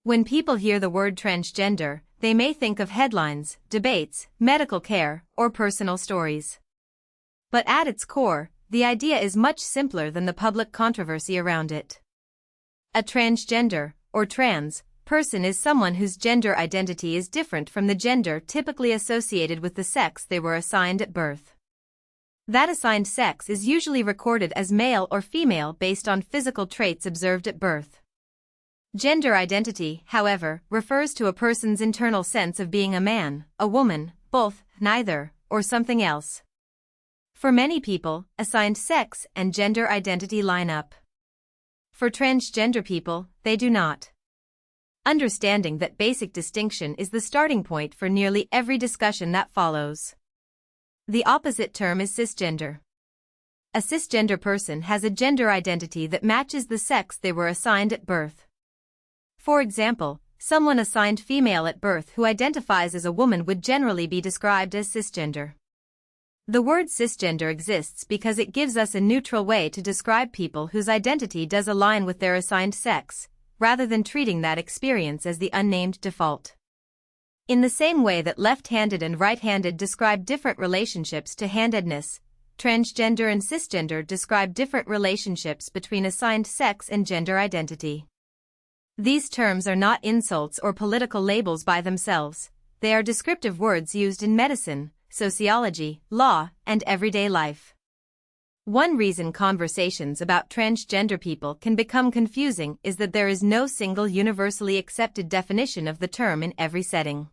When people hear the word transgender, they may think of headlines, debates, medical care, or personal stories. But at its core, the idea is much simpler than the public controversy around it. A transgender, or trans, person is someone whose gender identity is different from the gender typically associated with the sex they were assigned at birth. That assigned sex is usually recorded as male or female based on physical traits observed at birth. Gender identity, however, refers to a person's internal sense of being a man, a woman, both, neither, or something else. For many people, assigned sex and gender identity line up. For transgender people, they do not. Understanding that basic distinction is the starting point for nearly every discussion that follows. The opposite term is cisgender. A cisgender person has a gender identity that matches the sex they were assigned at birth. For example, someone assigned female at birth who identifies as a woman would generally be described as cisgender. The word cisgender exists because it gives us a neutral way to describe people whose identity does align with their assigned sex, rather than treating that experience as the unnamed default. In the same way that left-handed and right-handed describe different relationships to handedness, transgender and cisgender describe different relationships between assigned sex and gender identity. These terms are not insults or political labels by themselves, they are descriptive words used in medicine, sociology, law, and everyday life. One reason conversations about transgender people can become confusing is that there is no single universally accepted definition of the term in every setting.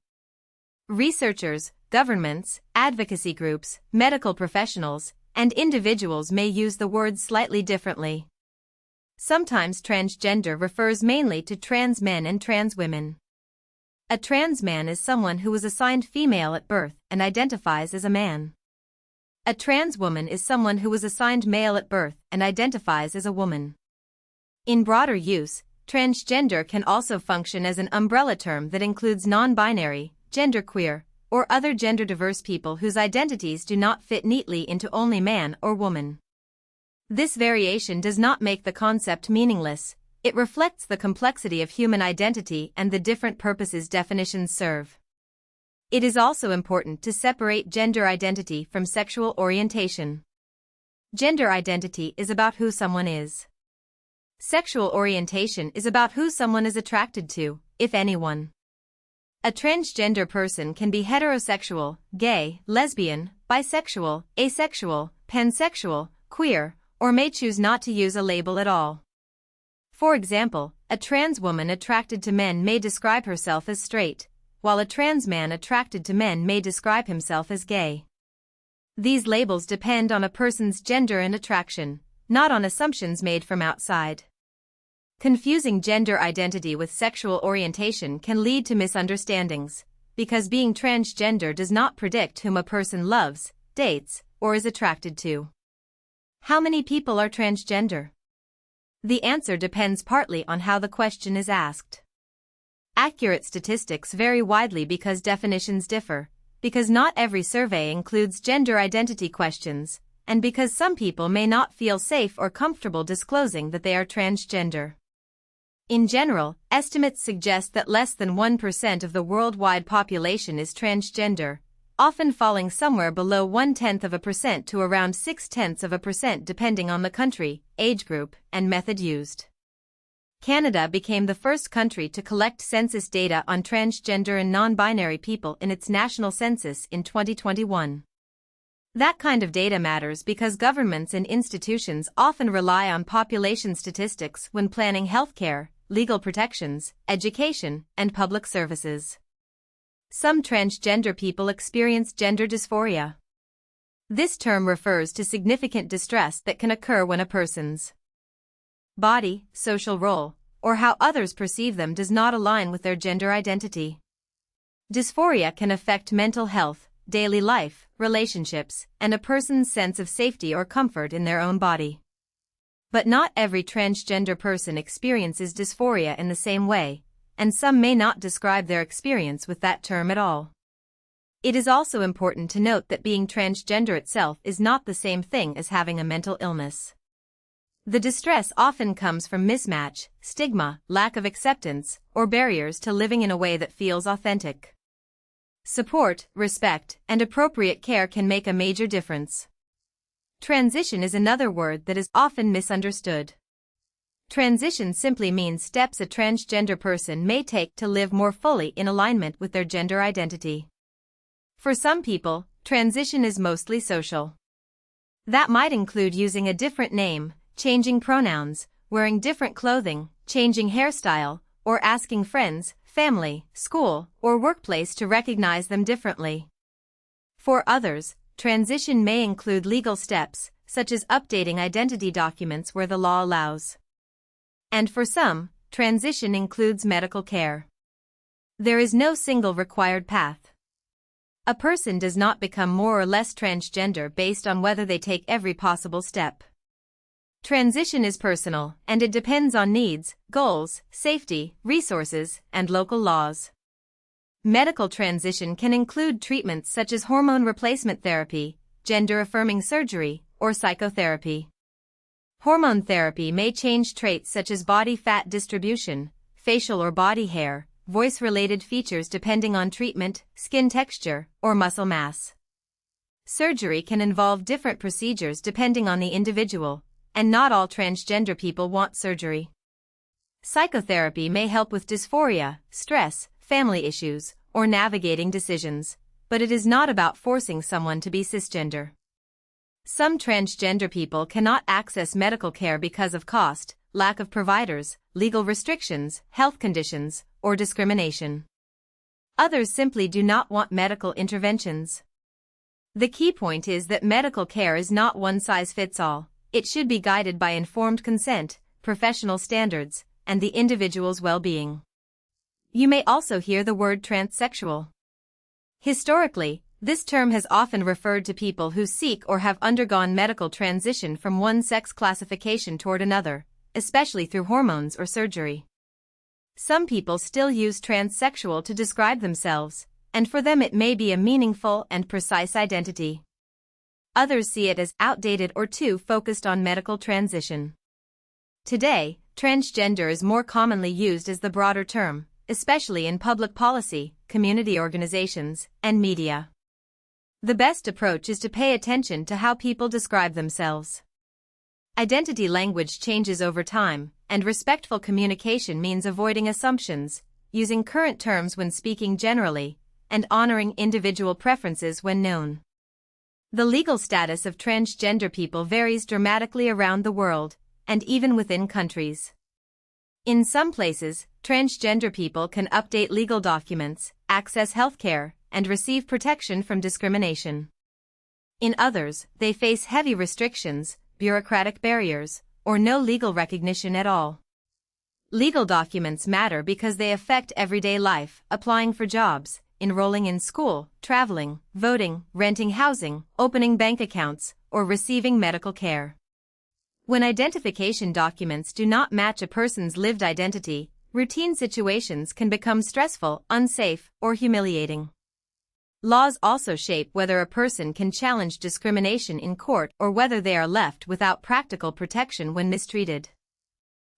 Researchers, governments, advocacy groups, medical professionals, and individuals may use the word slightly differently. Sometimes transgender refers mainly to trans men and trans women. A trans man is someone who was assigned female at birth and identifies as a man. A trans woman is someone who was assigned male at birth and identifies as a woman. In broader use, transgender can also function as an umbrella term that includes non-binary, genderqueer, or other gender-diverse people whose identities do not fit neatly into only man or woman. This variation does not make the concept meaningless, it reflects the complexity of human identity and the different purposes definitions serve. It is also important to separate gender identity from sexual orientation. Gender identity is about who someone is. Sexual orientation is about who someone is attracted to, if anyone. A transgender person can be heterosexual, gay, lesbian, bisexual, asexual, pansexual, queer, or may choose not to use a label at all. For example, a trans woman attracted to men may describe herself as straight, while a trans man attracted to men may describe himself as gay. These labels depend on a person's gender and attraction, not on assumptions made from outside. Confusing gender identity with sexual orientation can lead to misunderstandings, because being transgender does not predict whom a person loves, dates, or is attracted to. How many people are transgender? The answer depends partly on how the question is asked. Accurate statistics vary widely because definitions differ, because not every survey includes gender identity questions, and because some people may not feel safe or comfortable disclosing that they are transgender. In general, estimates suggest that less than 1% of the worldwide population is transgender, often falling somewhere below 0.1% to around 0.6% depending on the country, age group, and method used. Canada became the first country to collect census data on transgender and non-binary people in its national census in 2021. That kind of data matters because governments and institutions often rely on population statistics when planning healthcare, legal protections, education, and public services. Some transgender people experience gender dysphoria. This term refers to significant distress that can occur when a person's body, social role, or how others perceive them does not align with their gender identity. Dysphoria can affect mental health, daily life, relationships, and a person's sense of safety or comfort in their own body. But not every transgender person experiences dysphoria in the same way, and some may not describe their experience with that term at all. It is also important to note that being transgender itself is not the same thing as having a mental illness. The distress often comes from mismatch, stigma, lack of acceptance, or barriers to living in a way that feels authentic. Support, respect, and appropriate care can make a major difference. Transition is another word that is often misunderstood. Transition simply means steps a transgender person may take to live more fully in alignment with their gender identity. For some people, transition is mostly social. That might include using a different name, changing pronouns, wearing different clothing, changing hairstyle, or asking friends, family, school, or workplace to recognize them differently. For others, transition may include legal steps, such as updating identity documents where the law allows. And for some, transition includes medical care. There is no single required path. A person does not become more or less transgender based on whether they take every possible step. Transition is personal, and it depends on needs, goals, safety, resources, and local laws. Medical transition can include treatments such as hormone replacement therapy, gender-affirming surgery, or psychotherapy. Hormone therapy may change traits such as body fat distribution, facial or body hair, voice-related features depending on treatment, skin texture, or muscle mass. Surgery can involve different procedures depending on the individual, and not all transgender people want surgery. Psychotherapy may help with dysphoria, stress, family issues, or navigating decisions, but it is not about forcing someone to be cisgender. Some transgender people cannot access medical care because of cost, lack of providers, legal restrictions, health conditions, or discrimination. Others simply do not want medical interventions. The key point is that medical care is not one size fits all. It should be guided by informed consent, professional standards, and the individual's well-being. You may also hear the word transsexual. Historically, this term has often referred to people who seek or have undergone medical transition from one sex classification toward another, especially through hormones or surgery. Some people still use transsexual to describe themselves, and for them it may be a meaningful and precise identity. Others see it as outdated or too focused on medical transition. Today, transgender is more commonly used as the broader term, especially in public policy, community organizations, and media. The best approach is to pay attention to how people describe themselves. Identity language changes over time, and respectful communication means avoiding assumptions, using current terms when speaking generally, and honoring individual preferences when known. The legal status of transgender people varies dramatically around the world, and even within countries. In some places, transgender people can update legal documents, access healthcare, and receive protection from discrimination. In others, they face heavy restrictions, bureaucratic barriers, or no legal recognition at all. Legal documents matter because they affect everyday life, applying for jobs, enrolling in school, traveling, voting, renting housing, opening bank accounts, or receiving medical care. When identification documents do not match a person's lived identity, routine situations can become stressful, unsafe, or humiliating. Laws also shape whether a person can challenge discrimination in court or whether they are left without practical protection when mistreated.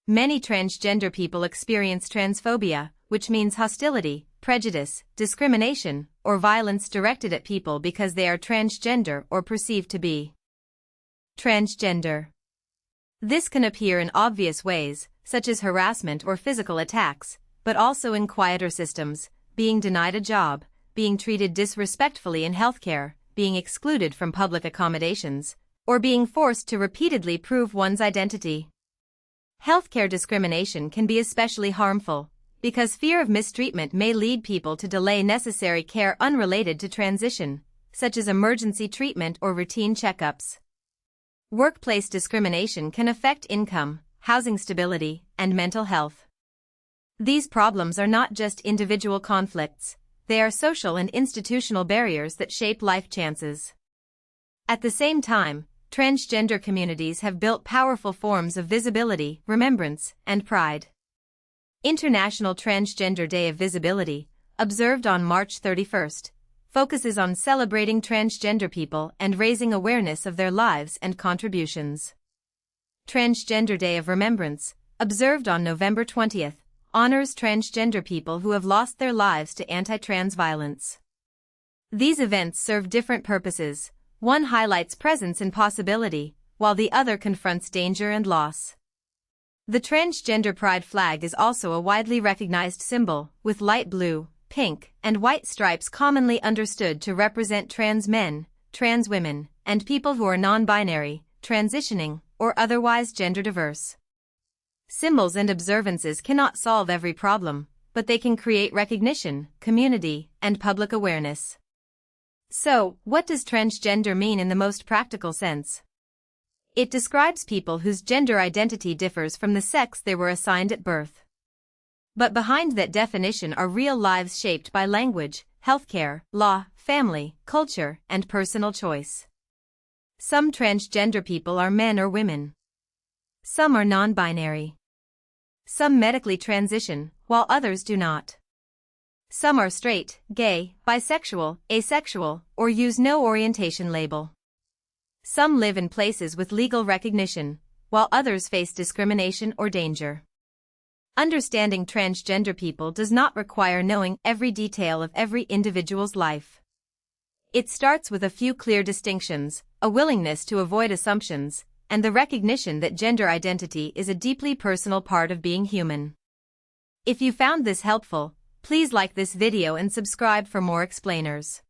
Many transgender people experience transphobia, which means hostility, prejudice, discrimination, or violence directed at people because they are transgender or perceived to be transgender. This can appear in obvious ways, such as harassment or physical attacks, but also in quieter systems, being denied a job, being treated disrespectfully in healthcare, being excluded from public accommodations, or being forced to repeatedly prove one's identity. Healthcare discrimination can be especially harmful, because fear of mistreatment may lead people to delay necessary care unrelated to transition, such as emergency treatment or routine checkups. Workplace discrimination can affect income, housing stability, and mental health. These problems are not just individual conflicts, they are social and institutional barriers that shape life chances. At the same time, transgender communities have built powerful forms of visibility, remembrance, and pride. International Transgender Day of Visibility, observed on March 31st, focuses on celebrating transgender people and raising awareness of their lives and contributions. Transgender Day of Remembrance, observed on November 20th, honors transgender people who have lost their lives to anti-trans violence. These events serve different purposes. One highlights presence and possibility, while the other confronts danger and loss. The transgender pride flag is also a widely recognized symbol, with light blue, pink, and white stripes commonly understood to represent trans men, trans women, and people who are non-binary, transitioning, or otherwise gender diverse. Symbols and observances cannot solve every problem, but they can create recognition, community, and public awareness. So, what does transgender mean in the most practical sense? It describes people whose gender identity differs from the sex they were assigned at birth. But behind that definition are real lives shaped by language, healthcare, law, family, culture, and personal choice. Some transgender people are men or women. Some are non-binary. Some medically transition, while others do not. Some are straight, gay, bisexual, asexual, or use no orientation label. Some live in places with legal recognition, while others face discrimination or danger. Understanding transgender people does not require knowing every detail of every individual's life. It starts with a few clear distinctions, a willingness to avoid assumptions, and the recognition that gender identity is a deeply personal part of being human. If you found this helpful, please like this video and subscribe for more explainers.